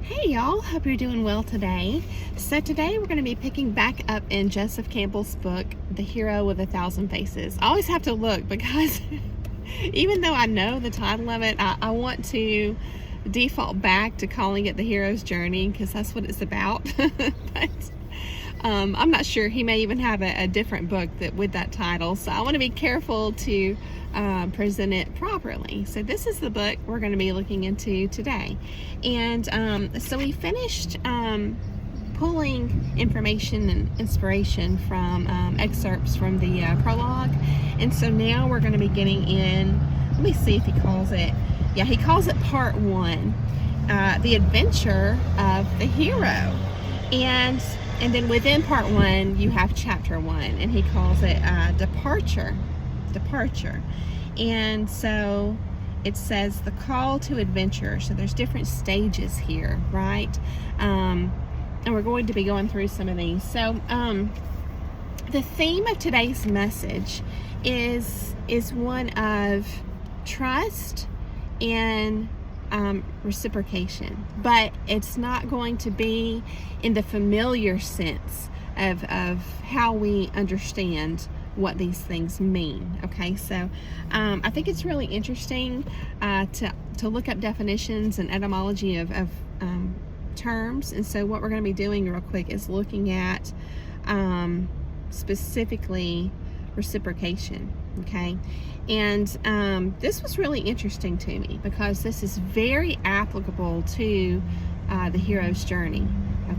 Hey y'all, hope you're doing well today. So today we're going to be picking back up in Joseph Campbell's book, The Hero with 1,000 Faces. I always have to look because even though I know the title of it, I want to default back to calling it The Hero's Journey because that's what it's about. But I'm not sure. He may even have a different book with that title. So I want to be careful to present it properly. So this is the book we're going to be looking into today. And so we finished pulling information and inspiration from excerpts from the prologue. And so now we're going to be getting in, let me see if he calls it, yeah, he calls it part one, the adventure of the hero. And then within part one, you have chapter one, and he calls it departure. And so it says the call to adventure. So there's different stages here, right? And we're going to be going through some of these. So the theme of today's message is one of trust and reciprocation, but it's not going to be in the familiar sense of how we understand what these things mean. Okay, so I think it's really interesting to look up definitions and etymology of terms. And so what we're going to be doing real quick is looking at specifically reciprocation. Okay, and this was really interesting to me because this is very applicable to the hero's journey.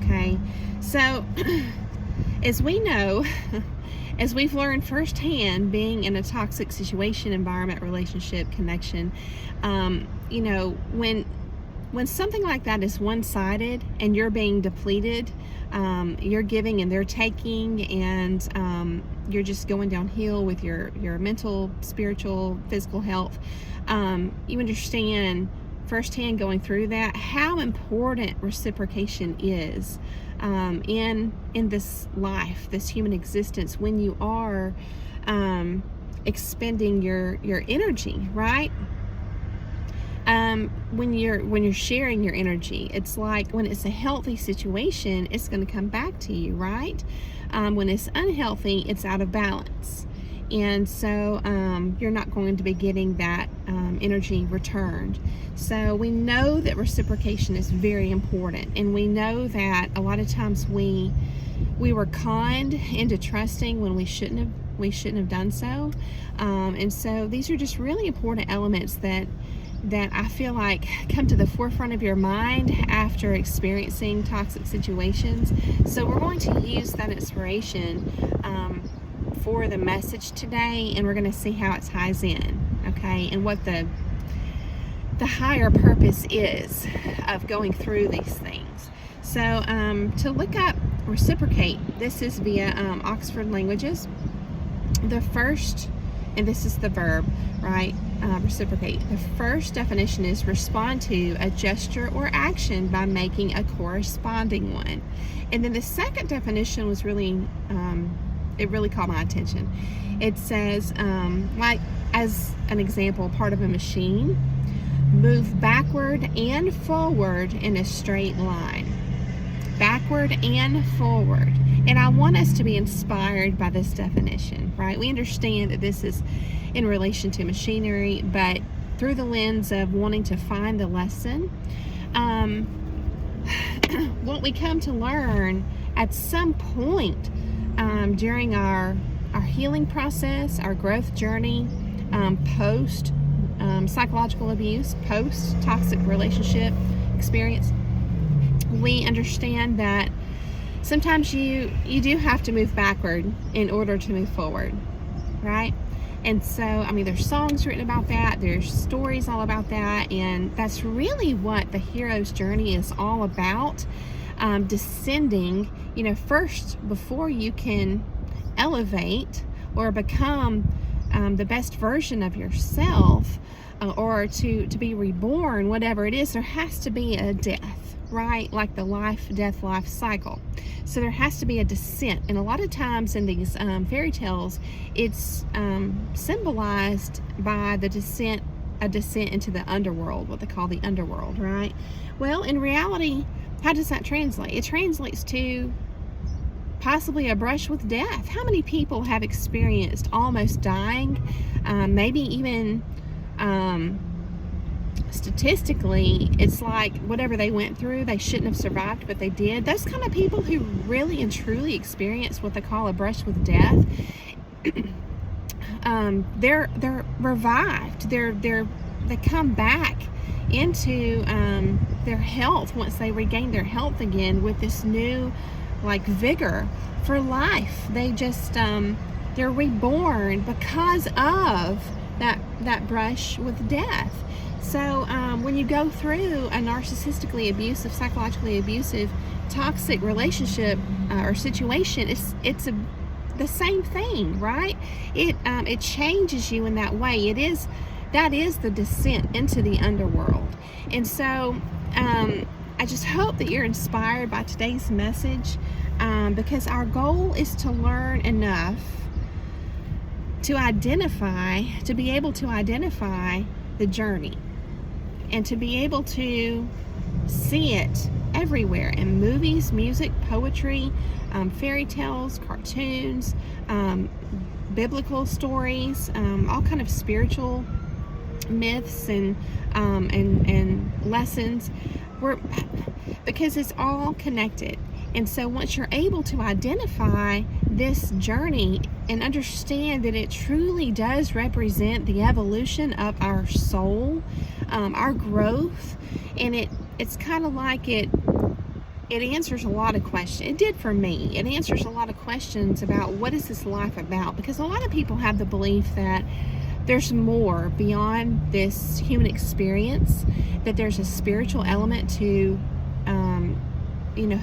Okay, so as we know, as we've learned firsthand, being in a toxic situation, environment, relationship, connection, you know, when something like that is one-sided and you're being depleted, you're giving and they're taking, and you're just going downhill with your mental, spiritual, physical health, you understand firsthand going through that how important reciprocation is in this life, this human existence, when you are expending your energy, right? When you're sharing your energy, it's like when it's a healthy situation, it's going to come back to you, right? When it's unhealthy, it's out of balance, and so you're not going to be getting that energy returned. So we know that reciprocation is very important, and we know that a lot of times we were conned into trusting when we shouldn't have done so, and so these are just really important elements that I feel like come to the forefront of your mind after experiencing toxic situations. So we're going to use that inspiration for the message today, and we're going to see how it ties in, okay, and what the higher purpose is of going through these things. So to look up reciprocate, this is via Oxford Languages. The first, and this is the verb, right? Reciprocate. The first definition is respond to a gesture or action by making a corresponding one. And then the second definition was really, it really caught my attention. It says, like as an example, part of a machine, move backward and forward in a straight line. Backward and forward. And I want us to be inspired by this definition, right? We understand that this is in relation to machinery, but through the lens of wanting to find the lesson, what we come to learn at some point during our healing process, our growth journey, post psychological abuse, post toxic relationship experience, we understand that sometimes you do have to move backward in order to move forward, right? And so, I mean, there's songs written about that, there's stories all about that, and that's really what the hero's journey is all about. Descending, you know, first, before you can elevate or become the best version of yourself, or to be reborn, whatever it is, there has to be a death, right? Like the life, death, life cycle. So there has to be a descent. And a lot of times in these fairy tales, it's symbolized by the descent a descent into the underworld, what they call the underworld, right? Well, in reality, how does that translate? It translates to possibly a brush with death. How many people have experienced almost dying? Maybe even statistically, it's like whatever they went through, they shouldn't have survived, but they did. Those kind of people who really and truly experience what they call a brush with death, they're revived. They come back into their health once they regain their health again with this new like vigor for life. They just they're reborn because of that brush with death. So when you go through a narcissistically abusive, psychologically abusive, toxic relationship or situation, it's the same thing, right? It changes you in that way. That is the descent into the underworld. And so I just hope that you're inspired by today's message, because our goal is to learn enough to be able to identify the journey, and to be able to see it everywhere in movies, music, poetry, fairy tales, cartoons, biblical stories, all kind of spiritual myths and lessons. Because it's all connected. And so once you're able to identify this journey and understand that it truly does represent the evolution of our soul, our growth, and it's kind of like it answers a lot of questions. It did for me. It answers a lot of questions about what is this life about, because a lot of people have the belief that there's more beyond this human experience, that there's a spiritual element to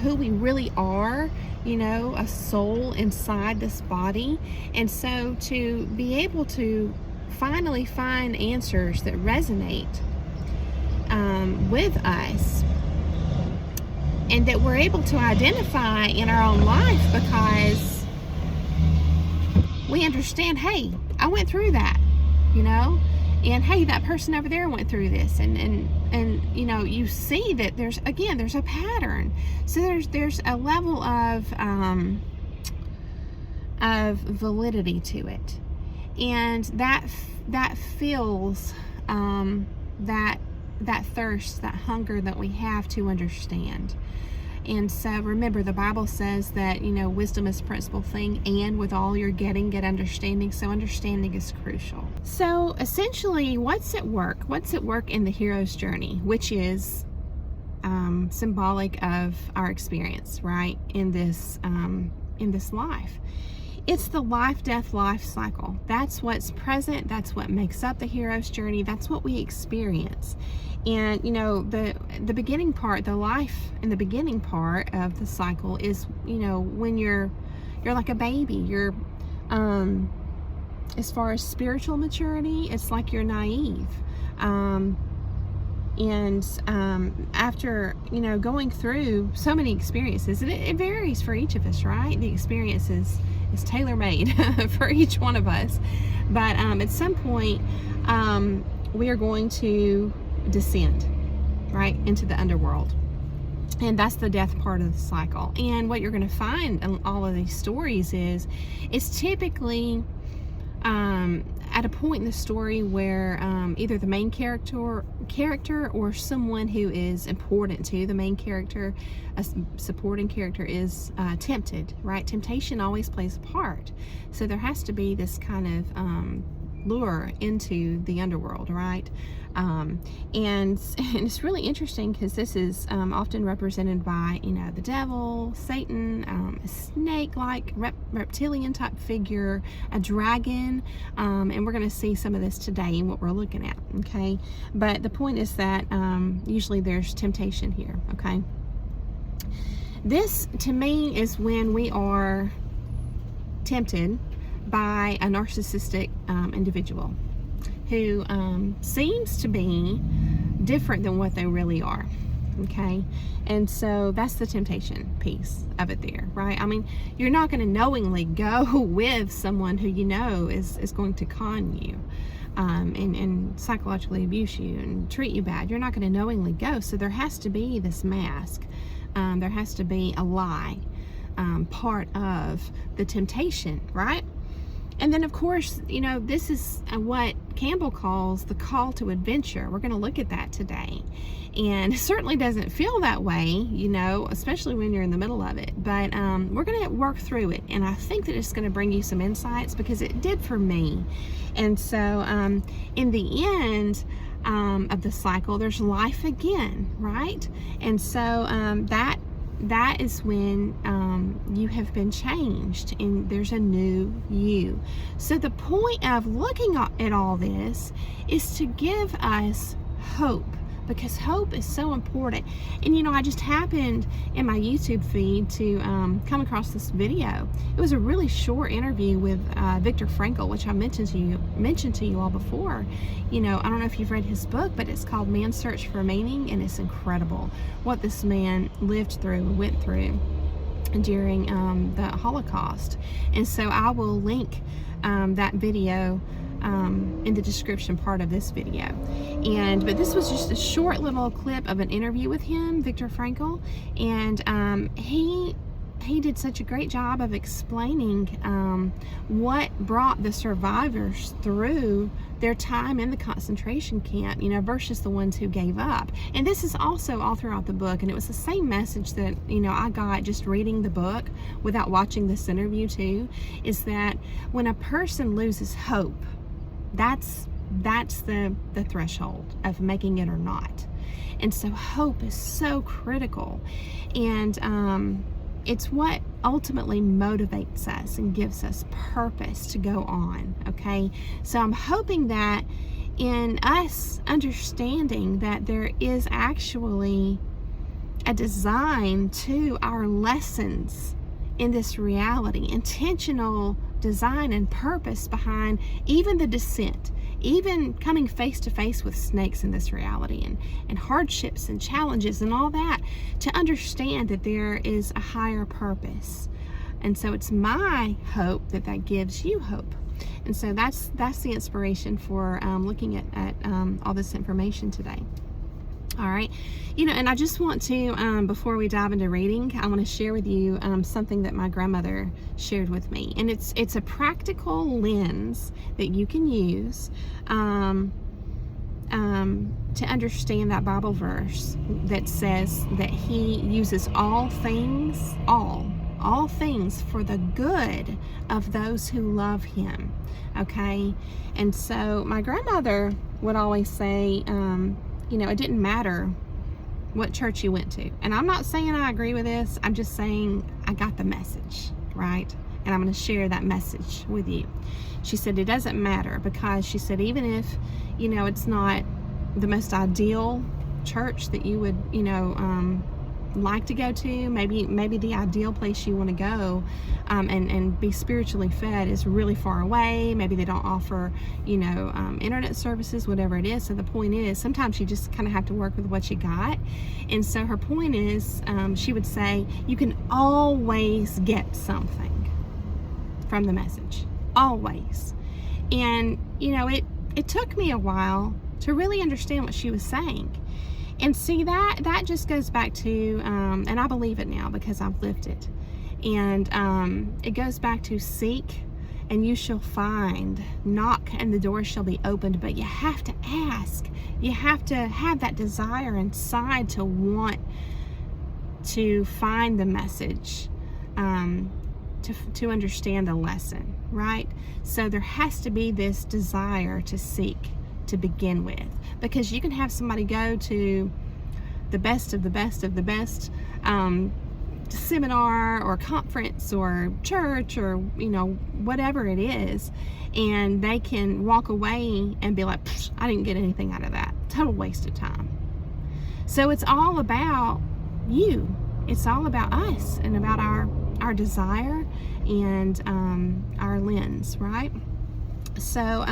who we really are, a soul inside this body. And so to be able to finally find answers that resonate with us, and that we're able to identify in our own life, because we understand, hey, I went through that, and hey, that person over there went through this, and you see that there's a pattern. So there's a level of validity to it, and that fills that thirst, that hunger that we have to understand. And so remember, the Bible says that, wisdom is the principal thing, and with all you're getting, get understanding. So understanding is crucial. So essentially, what's at work? What's at work in the hero's journey, which is symbolic of our experience, right, in this life? It's the life-death-life cycle. That's what's present. That's what makes up the hero's journey. That's what we experience. And the beginning part, the life in the beginning part of the cycle is, when you're like a baby. You're as far as spiritual maturity, it's like you're naive. And after going through so many experiences, and it varies for each of us, right? The experience is tailor-made for each one of us, but at some point we are going to descend right into the underworld, and that's the death part of the cycle. And what you're going to find in all of these stories is it's typically at a point in the story where either the main character or someone who is important to the main character, a supporting character, is tempted, right? Temptation always plays a part. So there has to be this kind of lure into the underworld, right? And it's really interesting because this is often represented by, the devil, Satan, a snake-like reptilian type figure, a dragon, and we're going to see some of this today in what we're looking at, okay? But the point is that usually there's temptation here, okay? This, to me, is when we are tempted by a narcissistic individual who seems to be different than what they really are, okay? And so that's the temptation piece of it there, right? I mean, you're not going to knowingly go with someone who is going to con you. and psychologically abuse you and treat you bad. You're not going to knowingly go. So there has to be this mask. There has to be a lie, part of the temptation, right? And then, of course, this is what Campbell calls the call to adventure. We're going to look at that today. And it certainly doesn't feel that way, especially when you're in the middle of it. But we're going to work through it. And I think that it's going to bring you some insights, because it did for me. And so in the end of the cycle, there's life again, right? And so that is when you have been changed and there's a new you. So the point of looking at all this is to give us hope, because hope is so important. And I just happened in my YouTube feed to come across this video. It was a really short interview with Viktor Frankl, which I mentioned to you all before. I don't know if you've read his book, but it's called Man's Search for Meaning, and it's incredible what this man lived through and went through during the Holocaust. And so I will link that video in the description part of this video. But this was just a short little clip of an interview with him, Viktor Frankl, and he did such a great job of explaining what brought the survivors through their time in the concentration camp, versus the ones who gave up. And this is also all throughout the book, and it was the same message that I got just reading the book without watching this interview too, is that when a person loses hope, that's the threshold of making it or not. And so hope is so critical, and it's what ultimately motivates us and gives us purpose to go on, okay? So I'm hoping that in us understanding that there is actually a design to our lessons in this reality, intentional design and purpose behind even the descent, even coming face to face with snakes in this reality, and hardships and challenges and all that, to understand that there is a higher purpose. And so it's my hope that gives you hope. And so that's the inspiration for looking at all this information today. All right, and I just want to, before we dive into reading, I want to share with you something that my grandmother shared with me. And it's a practical lens that you can use to understand that Bible verse that says that He uses all things for the good of those who love Him, okay? And so my grandmother would always say, it didn't matter what church you went to. And I'm not saying I agree with this. I'm just saying I got the message, right? And I'm going to share that message with you. She said it doesn't matter, because she said even if, it's not the most ideal church that you would, like to go to, maybe the ideal place you want to go and be spiritually fed is really far away. Maybe they don't offer internet services, whatever it is. So the point is, sometimes you just kind of have to work with what you got. And so her point is, she would say, you can always get something from the message, always. And it took me a while to really understand what she was saying. And see, that just goes back to, and I believe it now because I've lived it. And it goes back to seek and you shall find, knock and the door shall be opened. But you have to ask. You have to have that desire inside to want to find the message, to understand the lesson, right? So there has to be this desire to seek to begin with, because you can have somebody go to the best of the best of the best seminar or conference or church or whatever it is, and they can walk away and be like, I didn't get anything out of that, total waste of time. So it's all about you, it's all about us and about our desire and our lens, right? So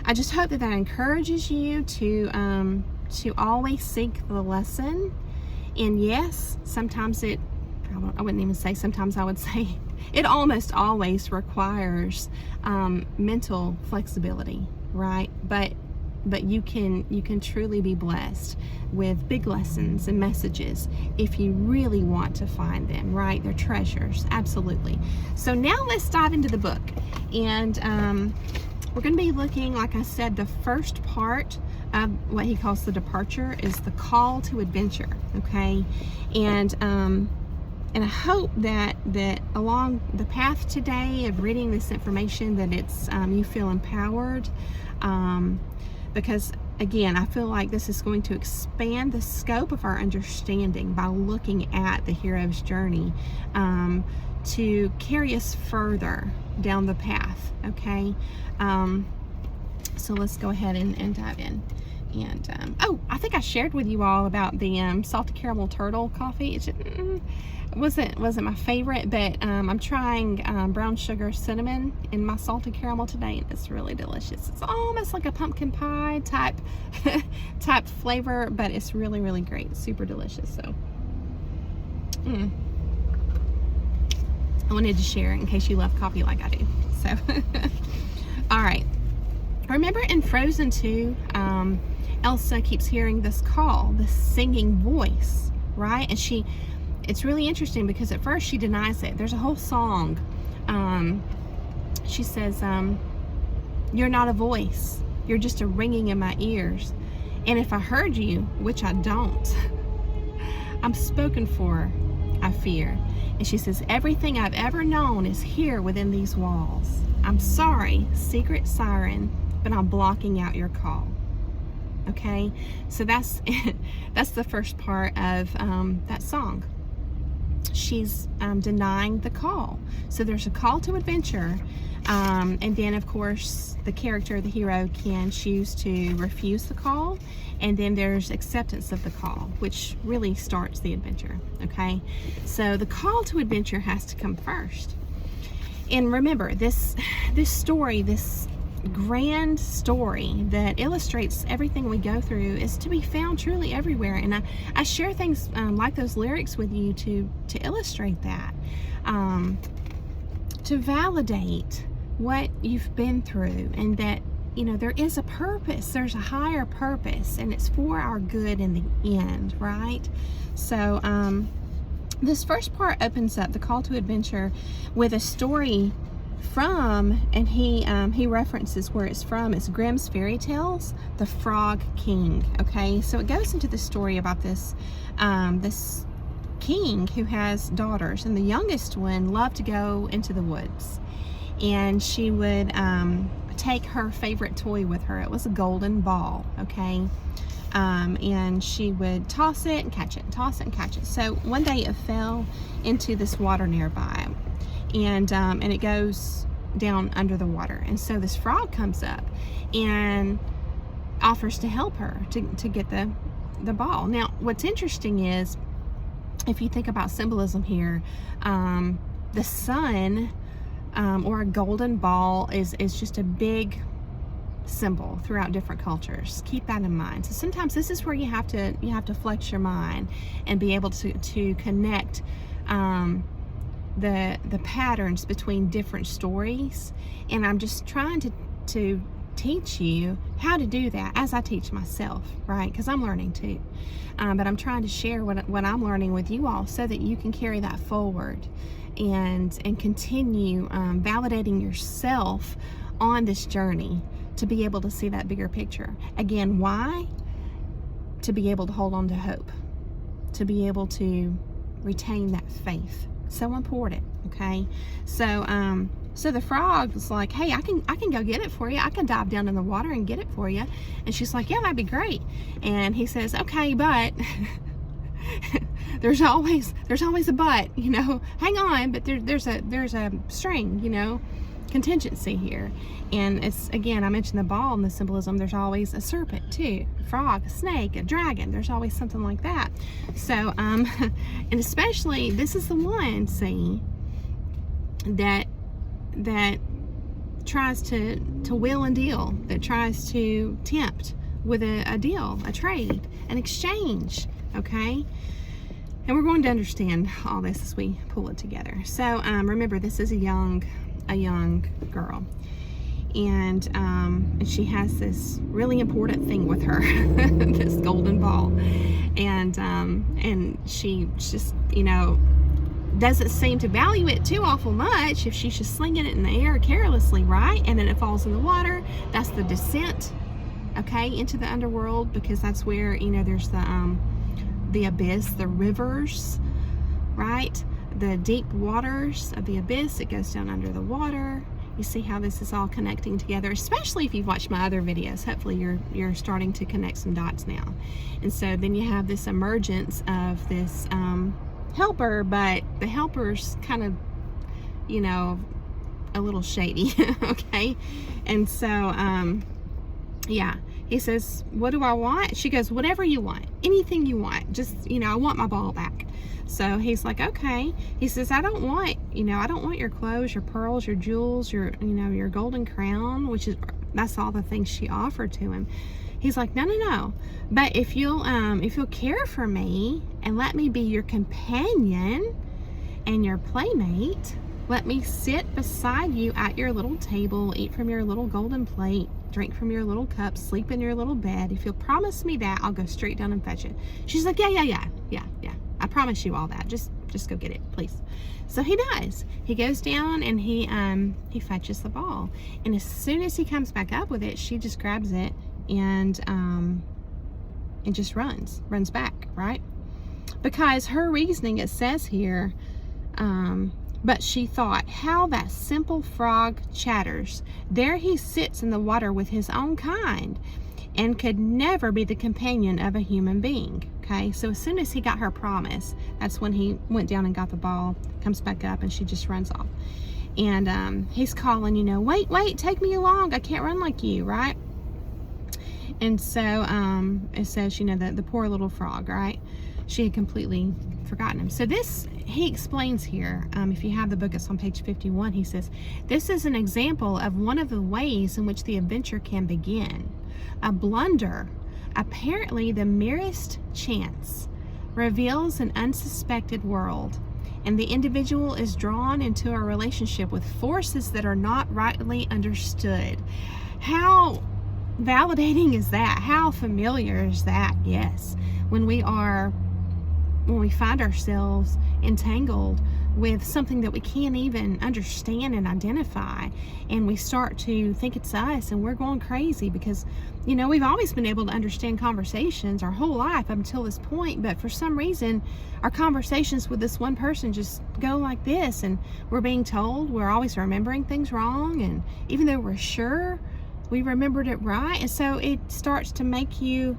I just hope that encourages you to always seek the lesson. And yes, sometimes I wouldn't even say sometimes, I would say it almost always requires mental flexibility, right? But you can truly be blessed with big lessons and messages if you really want to find them, right? They're treasures, absolutely. So now let's dive into the book. And we're going to be looking, like I said, the first part of what he calls the departure is the call to adventure, okay? And I hope that along the path today of reading this information that it's you feel empowered, because again, I feel like this is going to expand the scope of our understanding by looking at the hero's journey to carry us further down the path, okay? So let's go ahead and dive in. And oh, I think I shared with you all about the salted caramel turtle coffee. It wasn't my favorite, but I'm trying brown sugar cinnamon in my salted caramel today, and it's really delicious. It's almost like a pumpkin pie type flavor, but it's really, really great. Super delicious. So I wanted to share in case you love coffee like I do. So all right, remember in Frozen 2, Elsa keeps hearing this call, this singing voice, right? And it's really interesting because at first she denies it. There's a whole song. She says, you're not a voice. You're just a ringing in my ears. And if I heard you, which I don't, I'm spoken for, I fear. And she says, everything I've ever known is here within these walls. I'm sorry, secret siren, but I'm blocking out your call. Okay, so that's the first part of that song. She's denying the call. So there's a call to adventure, and then of course the character, the hero, can choose to refuse the call, and then there's acceptance of the call, which really starts the adventure. Okay, so the call to adventure has to come first. And remember, this story, this grand story that illustrates everything we go through, is to be found truly everywhere. And I share things like those lyrics with you to illustrate that, to validate what you've been through, and that, you know, there is a purpose, there's a higher purpose, and it's for our good in the end, right? So this first part opens up the call to adventure with a story from, and he references where it's from. It's Grimm's fairy tales, The Frog King. Okay, so it goes into the story about this this king who has daughters, and the youngest one loved to go into the woods, and she would take her favorite toy with her. It was a golden ball. Okay, and she would toss it and catch it, toss it and catch it. So one day it fell into this water nearby, and it goes down under the water. And so this frog comes up and offers to help her to get the ball. Now, what's interesting is, if you think about symbolism here, the sun or a golden ball is just a big symbol throughout different cultures. Keep that in mind. So sometimes this is where you have to flex your mind and be able to connect the patterns between different stories. And I'm just trying to teach you how to do that as I teach myself, right? Because I'm learning too. But I'm trying to share what I'm learning with you all, so that you can carry that forward and continue validating yourself on this journey, to be able to see that bigger picture. Again, why? To be able to hold on to hope, to be able to retain that faith. So important. Okay, so so the frog was like, hey, I can go get it for you. I can dive down in the water and get it for you. And she's like, yeah, that'd be great. And he says, okay, but there's always a but, you know. Hang on, but there's a string, you know, contingency here. And it's, again, I mentioned the ball and the symbolism. There's always a serpent too, a frog, a snake, a dragon. There's always something like that. So and especially, this is the one, see, that tries to wheel and deal, that tries to tempt with a deal, a trade, an exchange. Okay, and we're going to understand all this as we pull it together. So remember, this is a young girl, and she has this really important thing with her, this golden ball, and she just, doesn't seem to value it too awful much if she's just slinging it in the air carelessly, right? And then it falls in the water. That's the descent, okay, into the underworld, because that's where, there's the abyss, the rivers, right? The deep waters of the abyss. It goes down under the water. You see how this is all connecting together, especially if you've watched my other videos. Hopefully you're starting to connect some dots now. And so then you have this emergence of this helper, but the helper's kind of, a little shady, okay? And so, yeah, he says, what do I want? She goes, whatever you want, anything you want. Just, I want my ball back. So he's like, okay. He says, I don't want your clothes, your pearls, your jewels, your golden crown, that's all the things she offered to him. He's like, no. But if you'll care for me and let me be your companion and your playmate, let me sit beside you at your little table, eat from your little golden plate, drink from your little cup, sleep in your little bed. If you'll promise me that, I'll go straight down and fetch it. She's like, yeah. I promise you all that. Just go get it, please. So he does. He goes down and he fetches the ball. And as soon as he comes back up with it, she just grabs it and just runs back, right? Because her reasoning, it says here, but she thought, how that simple frog chatters. There he sits in the water with his own kind, and could never be the companion of a human being. Okay, so as soon as he got her promise, that's when he went down and got the ball, comes back up, and she just runs off. And he's calling, wait, take me along. I can't run like you, right? And so it says, the poor little frog, right? She had completely forgotten him. So this, he explains here, if you have the book, it's on page 51. He says, this is an example of one of the ways in which the adventure can begin. A blunder, apparently the merest chance, reveals an unsuspected world, and the individual is drawn into a relationship with forces that are not rightly understood. How validating is that? How familiar is that? Yes. When we find ourselves entangled with something that we can't even understand and identify, and we start to think it's us, and we're going crazy because, we've always been able to understand conversations our whole life up until this point, but for some reason our conversations with this one person just go like this, and we're being told we're always remembering things wrong, and even though we're sure we remembered it right, and so it starts to make you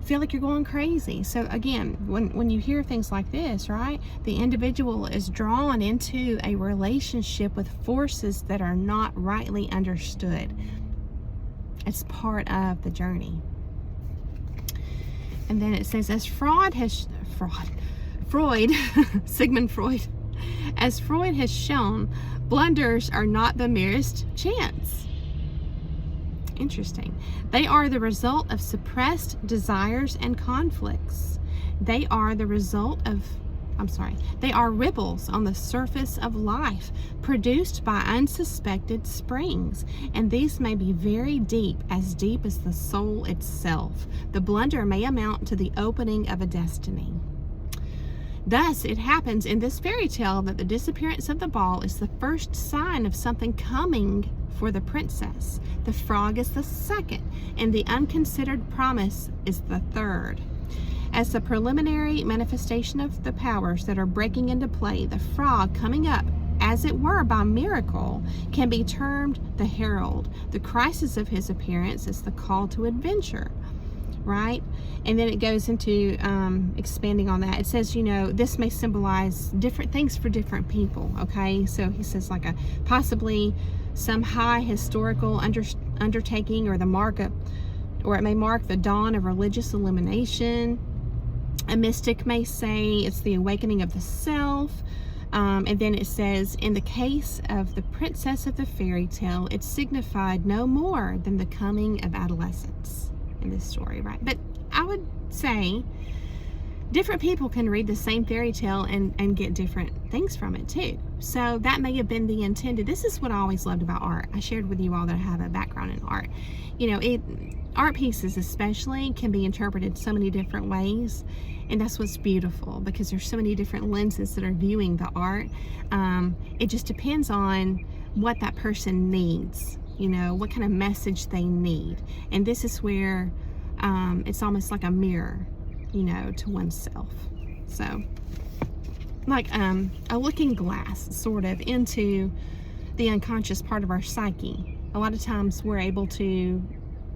feel like you're going crazy. So again, when you hear things like this, right, the individual is drawn into a relationship with forces that are not rightly understood. It's part of the journey. And then it says, Sigmund Freud, as Freud has shown, blunders are not the merest chance. Interesting. They are the result of suppressed desires and conflicts. They are ripples on the surface of life, produced by unsuspected springs, and these may be very deep as the soul itself. The blunder may amount to the opening of a destiny. Thus, it happens in this fairy tale that the disappearance of the ball is the first sign of something coming for the princess. The frog is the second, and the unconsidered promise is the third. As the preliminary manifestation of the powers that are breaking into play, the frog coming up, as it were by miracle, can be termed the herald. The crisis of his appearance is the call to adventure, right? And then it goes into expanding on that. It says, this may symbolize different things for different people, okay? So he says like possibly some high historical undertaking, or it may mark the dawn of religious illumination. A mystic may say it's the awakening of the self. And then it says, in the case of the princess of the fairy tale, it signified no more than the coming of adolescence in this story, right? But I would say different people can read the same fairy tale and get different things from it too. So that may have been the intended. This is what I always loved about art. I shared with you all that I have a background in art. You know, art pieces especially can be interpreted so many different ways, and that's what's beautiful, because there's so many different lenses that are viewing the art. It just depends on what that person needs, you know, what kind of message they need. And this is where it's almost like a mirror, you know, to oneself. So like a looking glass sort of into the unconscious part of our psyche. A lot of times we're able to,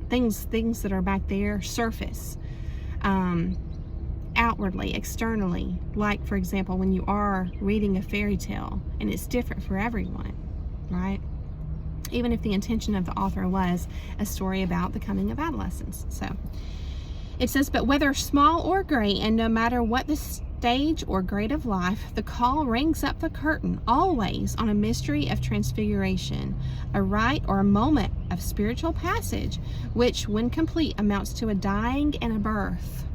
things that are back there surface outwardly, externally. Like, for example, when you are reading a fairy tale, and it's different for everyone, right? Even if the intention of the author was a story about the coming of adolescence. So it says, but whether small or great, and no matter what the stage or grade of life, the call rings up the curtain always on a mystery of transfiguration, a rite or a moment of spiritual passage, which when complete amounts to a dying and a birth.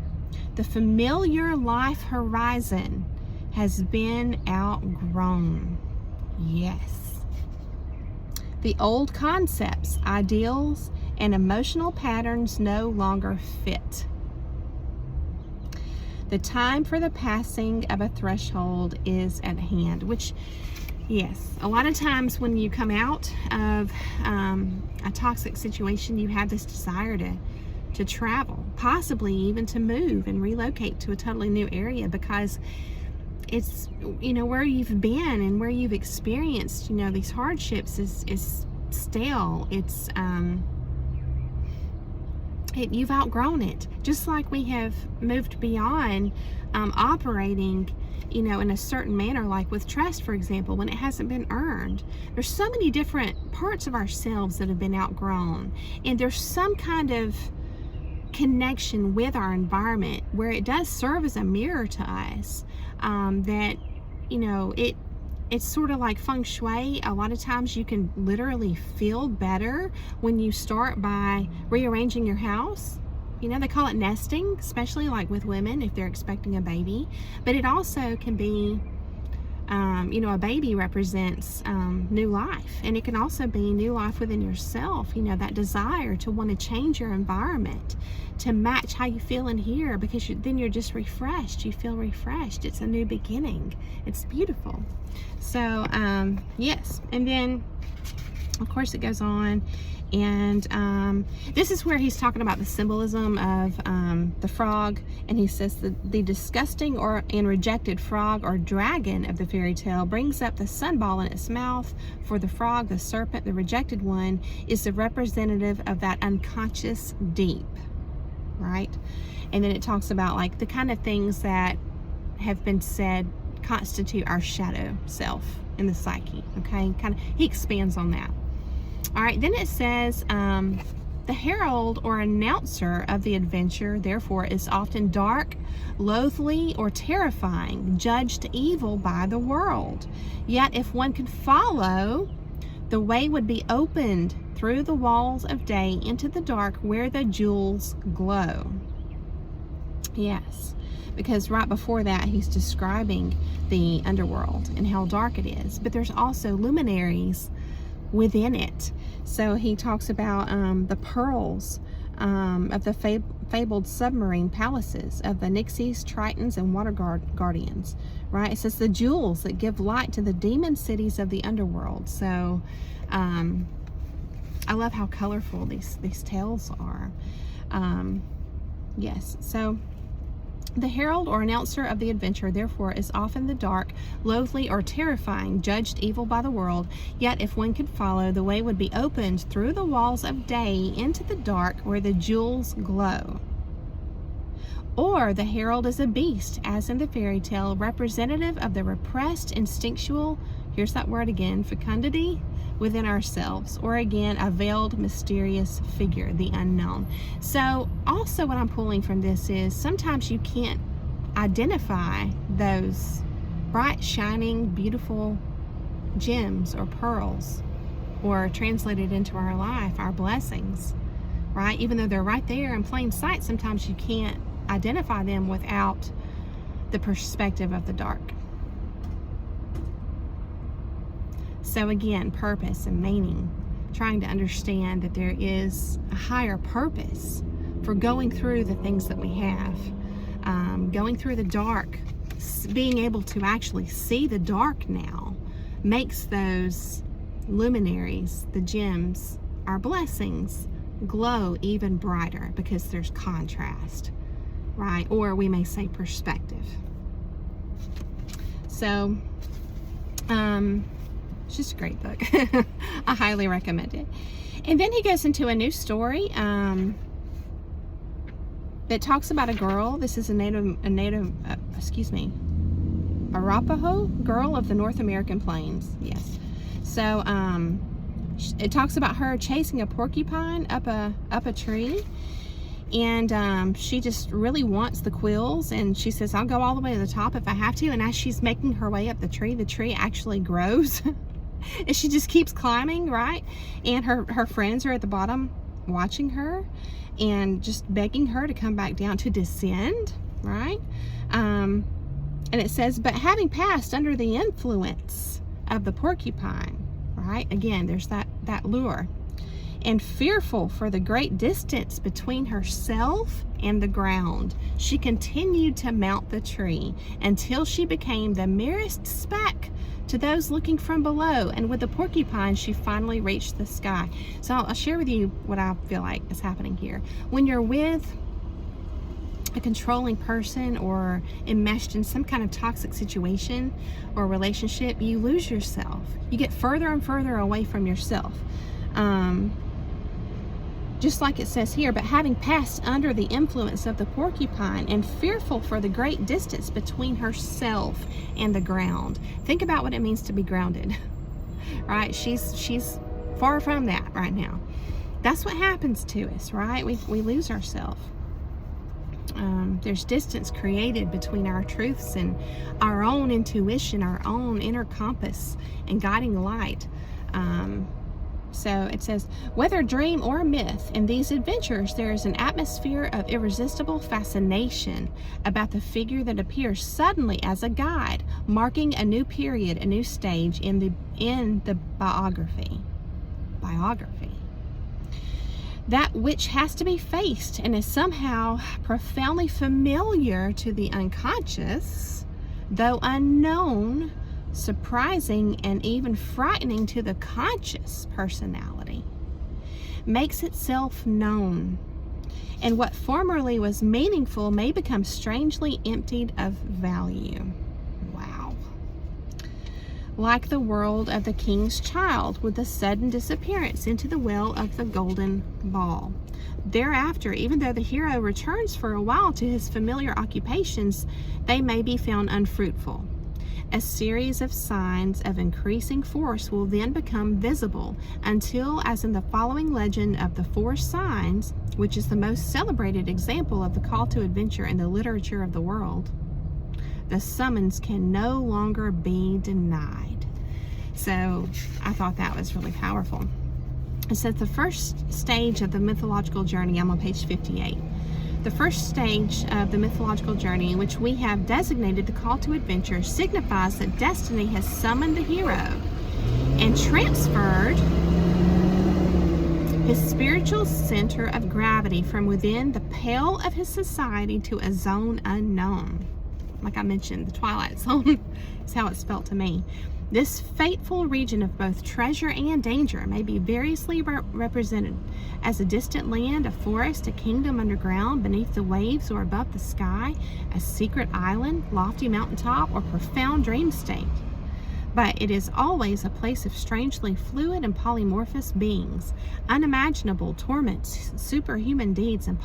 The familiar life horizon has been outgrown. Yes. The old concepts, ideals, and emotional patterns no longer fit. The time for the passing of a threshold is at hand, which, yes, a lot of times when you come out of a toxic situation, you have this desire to travel, possibly even to move and relocate to a totally new area, because it's, you know, where you've been and where you've experienced, you know, these hardships is stale. It's you've outgrown it. Just like we have moved beyond operating, you know, in a certain manner, like with trust, for example, when it hasn't been earned. There's so many different parts of ourselves that have been outgrown, and there's some kind of connection with our environment where it does serve as a mirror to us, that, you know, it's sort of like feng shui. A lot of times you can literally feel better when you start by rearranging your house. You know, they call it nesting, especially like with women if they're expecting a baby. But it also can be, you know, a baby represents new life. And it can also be new life within yourself. You know, that desire to want to change your environment to match how you feel in here, because then you're just refreshed. You feel refreshed. It's a new beginning. It's beautiful. So, yes. And then, of course, it goes on. And this is where he's talking about the symbolism of the frog. And he says that the disgusting and rejected frog or dragon of the fairy tale brings up the sunball in its mouth. For the frog, the serpent, the rejected one, is the representative of that unconscious deep, right? And then it talks about like the kind of things that have been said constitute our shadow self in the psyche. Okay, kind of he expands on that. All right, then it says the herald or announcer of the adventure therefore is often dark, loathly, or terrifying, judged evil by the world. Yet if one could follow, the way would be opened through the walls of day into the dark where the jewels glow. Yes, because right before that he's describing the underworld and how dark it is, but there's also luminaries within it. So he talks about the pearls of the fabled submarine palaces of the Nixies, Tritons, and water guardians, right? It says the jewels that give light to the demon cities of the underworld. So I love how colorful these tales are. Yes, so the herald or announcer of the adventure, therefore, is often the dark, loathly, or terrifying, judged evil by the world. Yet, if one could follow, the way would be opened through the walls of day into the dark where the jewels glow. Or the herald is a beast, as in the fairy tale, representative of the repressed, instinctual, here's that word again, fecundity within ourselves, or again, a veiled, mysterious figure, the unknown. So also what I'm pulling from this is sometimes you can't identify those bright, shining, beautiful gems or pearls, or translated into our life, our blessings, right? Even though they're right there in plain sight, sometimes you can't identify them without the perspective of the dark. So again, purpose and meaning, trying to understand that there is a higher purpose for going through the things that we have, going through the dark, being able to actually see the dark now makes those luminaries, the gems, our blessings, glow even brighter because there's contrast, right? Or we may say perspective. So, it's just a great book. I highly recommend it. And then he goes into a new story that talks about a girl. This is Arapaho girl of the North American plains. Yes. So it talks about her chasing a porcupine up a tree, and she just really wants the quills, and she says, I'll go all the way to the top if I have to. And as she's making her way up the tree actually grows. And she just keeps climbing, right? And her friends are at the bottom watching her and just begging her to come back down, to descend, right? And it says, but having passed under the influence of the porcupine, right? Again, there's that lure. And fearful for the great distance between herself and the ground, she continued to mount the tree until she became the merest speck to those looking from below. And with the porcupine, she finally reached the sky. So I'll share with you what I feel like is happening here. When you're with a controlling person or enmeshed in some kind of toxic situation or relationship, you lose yourself. You get further and further away from yourself. Just like it says here, but having passed under the influence of the porcupine and fearful for the great distance between herself and the ground. Think about what it means to be grounded, right? She's far from that right now. That's what happens to us, right? We lose ourselves. There's distance created between our truths and our own intuition, our own inner compass and guiding light. So it says, whether dream or myth, in these adventures there is an atmosphere of irresistible fascination about the figure that appears suddenly as a guide, marking a new period, a new stage in the biography. That which has to be faced and is somehow profoundly familiar to the unconscious, though unknown, surprising, and even frightening to the conscious personality, makes itself known, and what formerly was meaningful may become strangely emptied of value. Wow. Like the world of the king's child with the sudden disappearance into the well of the golden ball. Thereafter, even though the hero returns for a while to his familiar occupations, they may be found unfruitful. A series of signs of increasing force will then become visible until, as in the following legend of the 4 signs, which is the most celebrated example of the call to adventure in the literature of the world, the summons can no longer be denied. So I thought that was really powerful. It says the first stage of the mythological journey, I'm on page 58. The first stage of the mythological journey, in which we have designated the call to adventure, signifies that destiny has summoned the hero and transferred his spiritual center of gravity from within the pale of his society to a zone unknown. Like I mentioned, the Twilight Zone is how it's felt to me. This fateful region of both treasure and danger may be variously represented as a distant land, a forest, a kingdom underground, beneath the waves or above the sky, a secret island, lofty mountaintop, or profound dream state. But it is always a place of strangely fluid and polymorphous beings, unimaginable torments, superhuman deeds, and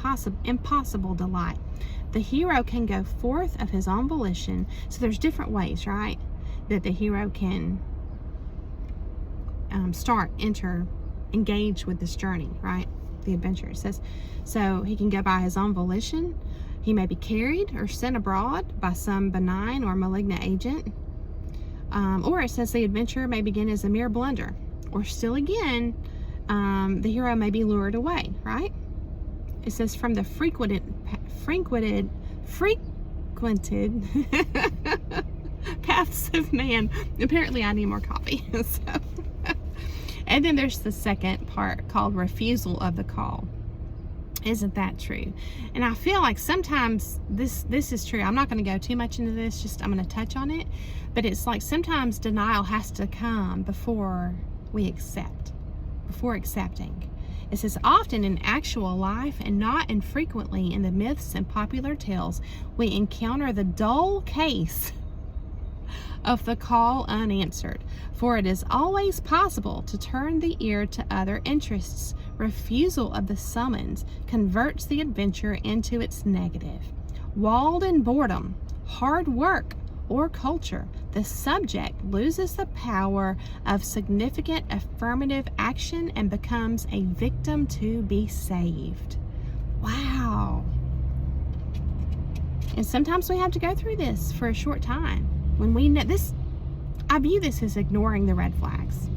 impossible delight. The hero can go forth of his own volition. So there's different ways, right, that the hero can engage with this journey, right? The adventure. It says, so he can go by his own volition. He may be carried or sent abroad by some benign or malignant agent. Or it says the adventure may begin as a mere blunder. Or still again, the hero may be lured away, right? It says from the frequented frequented paths of man. Apparently I need more coffee. So, and then there's the second part called refusal of the call. Isn't that true? And I feel like sometimes this is true. I'm not going to go too much into this, just I'm going to touch on it. But it's like sometimes denial has to come before we accept, before accepting. It says often in actual life and not infrequently in the myths and popular tales, we encounter the dull case of the call unanswered, for it is always possible to turn the ear to other interests. Refusal of the summons converts the adventure into its negative. Walled in boredom, hard work, or culture, the subject loses the power of significant affirmative action and becomes a victim to be saved. Wow. And sometimes we have to go through this for a short time. When we know this, I view this as ignoring the red flags.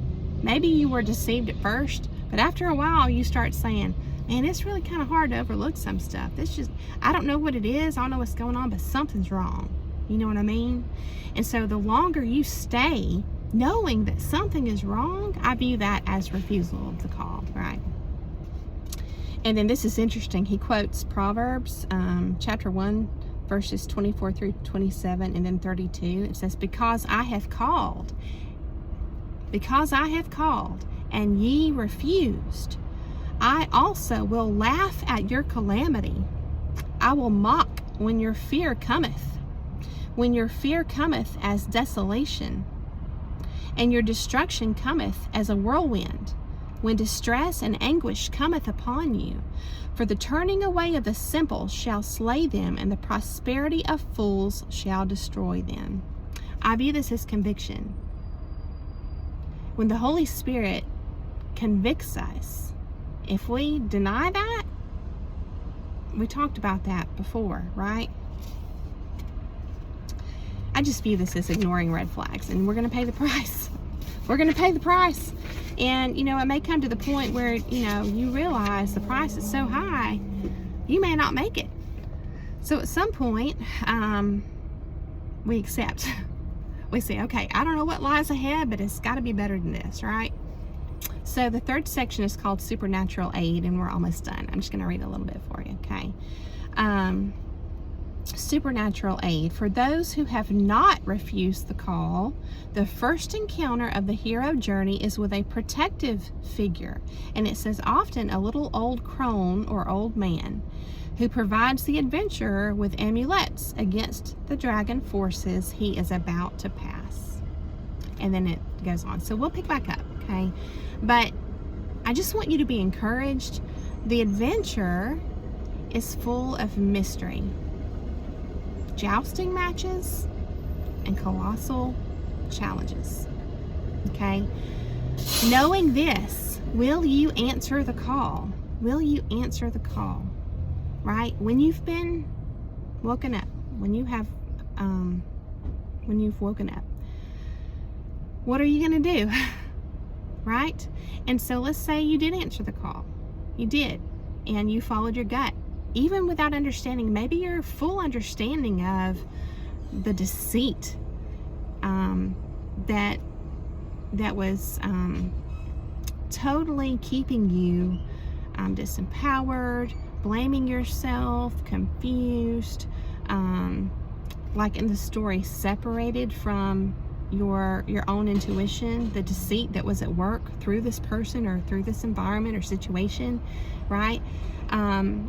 Maybe you were deceived at first, but after a while you start saying, man, it's really kind of hard to overlook some stuff. This just, I don't know what it is. I don't know what's going on, but something's wrong. You know what I mean? And so the longer you stay knowing that something is wrong, I view that as refusal of the call, right? And then this is interesting. He quotes Proverbs chapter 1, verses 24 through 27, and then 32. It says, because I have called, and ye refused, I also will laugh at your calamity. I will mock when your fear cometh. When your fear cometh as desolation, and your destruction cometh as a whirlwind, when distress and anguish cometh upon you. For the turning away of the simple shall slay them, and the prosperity of fools shall destroy them. I view this as conviction. When the Holy Spirit convicts us, if we deny that, we talked about that before, right? I just view this as ignoring red flags, and we're going to pay the price. We're going to pay the price. And, you know, it may come to the point where, you know, you realize the price is so high, you may not make it. So at some point, we accept. We say, okay, I don't know what lies ahead, but it's got to be better than this, right? So the third section is called supernatural aid, and we're almost done. I'm just going to read a little bit for you, okay? Supernatural aid. For those who have not refused the call, the first encounter of the hero journey is with a protective figure, and it says often a little old crone or old man who provides the adventurer with amulets against the dragon forces he is about to pass. And then it goes on. So we'll pick back up, okay? But I just want you to be encouraged. The adventure is full of mystery, jousting matches, and colossal challenges. Okay? Knowing this, will you answer the call? Will you answer the call? Right? When you've been woken up, when you've woken up, what are you going to do? Right? And so let's say you did answer the call. You did. And you followed your gut. Even without understanding, maybe your full understanding of the deceit that was totally keeping you disempowered, blaming yourself, confused, like in the story, separated from your own intuition, the deceit that was at work through this person or through this environment or situation, right?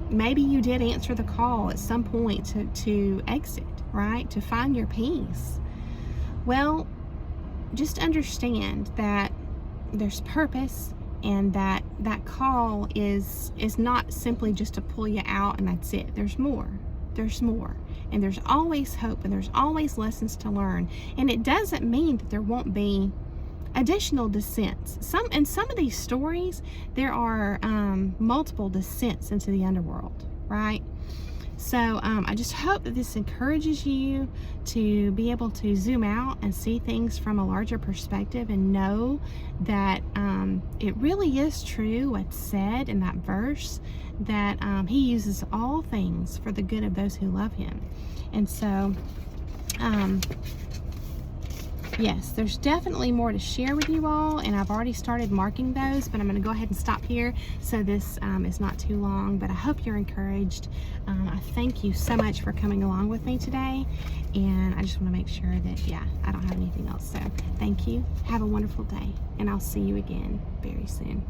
Maybe you did answer the call at some point to exit, right? To find your peace. Well, just understand that there's purpose, and that call is not simply just to pull you out and that's it. There's more. There's more. And there's always hope, and there's always lessons to learn. And it doesn't mean that there won't be additional descents. In some of these stories, there are multiple descents into the underworld, right? So I just hope that this encourages you to be able to zoom out and see things from a larger perspective and know that it really is true what's said in that verse, that he uses all things for the good of those who love him. And so yes, there's definitely more to share with you all, and I've already started marking those, but I'm going to go ahead and stop here so this is not too long. But I hope you're encouraged. I thank you so much for coming along with me today, and I just want to make sure that, yeah, I don't have anything else. So thank you. Have a wonderful day, and I'll see you again very soon.